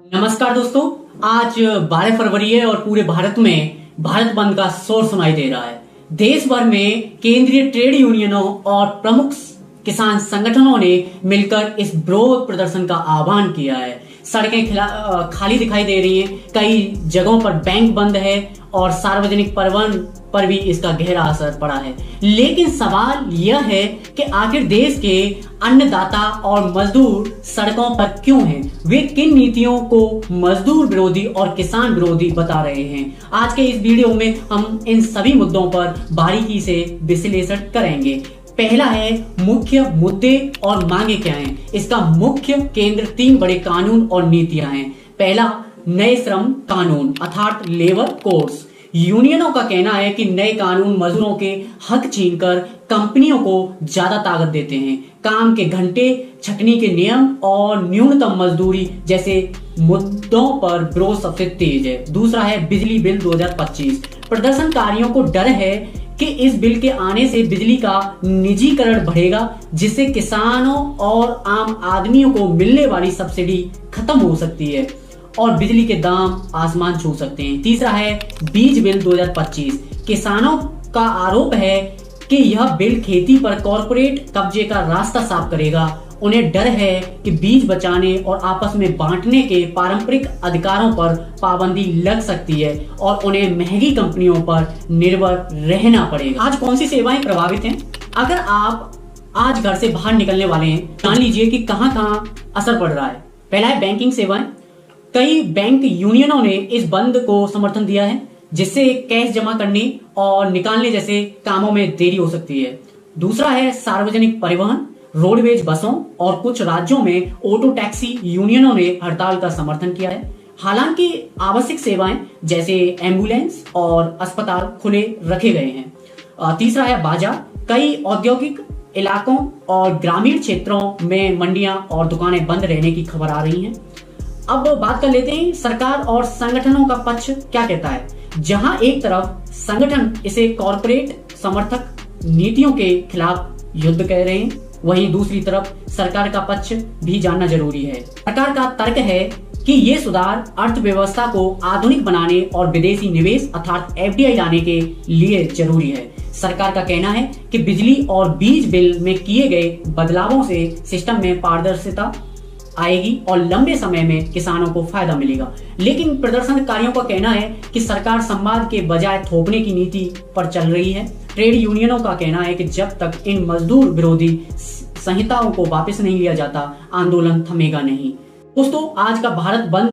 नमस्कार दोस्तों। आज 12 फरवरी है और पूरे भारत में भारत बंद का शोर सुनाई दे रहा है। देश भर में केंद्रीय ट्रेड यूनियनों और प्रमुख किसान संगठनों ने मिलकर इस विरोध प्रदर्शन का आह्वान किया है। सड़कें खाली दिखाई दे रही हैं, कई जगहों पर बैंक बंद है और सार्वजनिक परिवहन पर भी इसका गहरा असर पड़ा है। लेकिन सवाल यह है कि आखिर देश के अन्नदाता और मजदूर सड़कों पर क्यों हैं? वे किन नीतियों को मजदूर विरोधी और किसान विरोधी बता रहे हैं? आज के इस वीडियो में हम इन सभी मुद्दों पर बारीकी से विश्लेषण करेंगे। पहला है मुख्य मुद्दे और मांगे क्या हैं। इसका मुख्य केंद्र 3 बड़े कानून और नीतियां हैं। पहला, नए श्रम कानून अर्थात लेबर कोड्स। यूनियनों का कहना है कि नए कानून मजदूरों के हक छीनकर कंपनियों को ज्यादा ताकत देते हैं। काम के घंटे, छटनी के नियम और न्यूनतम मजदूरी जैसे मुद्दों पर विरोध सबसे तेज है। दूसरा है बिजली बिल 2025। प्रदर्शनकारियों को डर है कि इस बिल के आने से बिजली का निजीकरण बढ़ेगा, जिससे किसानों और आम आदमियों को मिलने वाली सब्सिडी खत्म हो सकती है और बिजली के दाम आसमान छू सकते हैं। तीसरा है बीज बिल 2025। किसानों का आरोप है कि यह बिल खेती पर कॉर्पोरेट कब्जे का रास्ता साफ करेगा। उन्हें डर है कि बीज बचाने और आपस में बांटने के पारंपरिक अधिकारों पर पाबंदी लग सकती है और उन्हें महंगी कंपनियों पर निर्भर रहना पड़ेगा। आज कौन सी सेवाएं प्रभावित हैं? अगर आप आज घर से बाहर निकलने वाले हैं, जान लीजिए कि कहां असर पड़ रहा है। पहला है बैंकिंग सेवाएं। कई बैंक यूनियनों ने इस बंद को समर्थन दिया है, जिससे कैश जमा करने और निकालने जैसे कामों में देरी हो सकती है। दूसरा है सार्वजनिक परिवहन, रोडवेज बसों और कुछ राज्यों में ऑटो टैक्सी यूनियनों ने हड़ताल का समर्थन किया है। हालांकि आवश्यक सेवाएं जैसे एम्बुलेंस और अस्पताल खुले रखे गए हैं। तीसरा है बाजार। कई औद्योगिक इलाकों और ग्रामीण क्षेत्रों में मंडियां और दुकानें बंद रहने की खबर आ रही हैं। अब बात कर लेते हैं सरकार और संगठनों का पक्ष क्या कहता है। जहां एक तरफ संगठन इसे कॉर्पोरेट समर्थक नीतियों के खिलाफ युद्ध कह रहे हैं, वहीं दूसरी तरफ सरकार का पक्ष भी जानना जरूरी है। सरकार का तर्क है कि ये सुधार अर्थव्यवस्था को आधुनिक बनाने और विदेशी निवेश अर्थात FDI लाने के लिए जरूरी है। सरकार का कहना है कि बिजली और बीज बिल में किए गए बदलावों से सिस्टम में पारदर्शिता आएगी और लंबे समय में किसानों को फायदा मिलेगा। लेकिन प्रदर्शनकारियों का कहना है कि सरकार संवाद के बजाय थोपने की नीति पर चल रही है। ट्रेड यूनियनों का कहना है कि जब तक इन मजदूर विरोधी संहिताओं को वापस नहीं लिया जाता, आंदोलन थमेगा नहीं। दोस्तों, आज का भारत बंद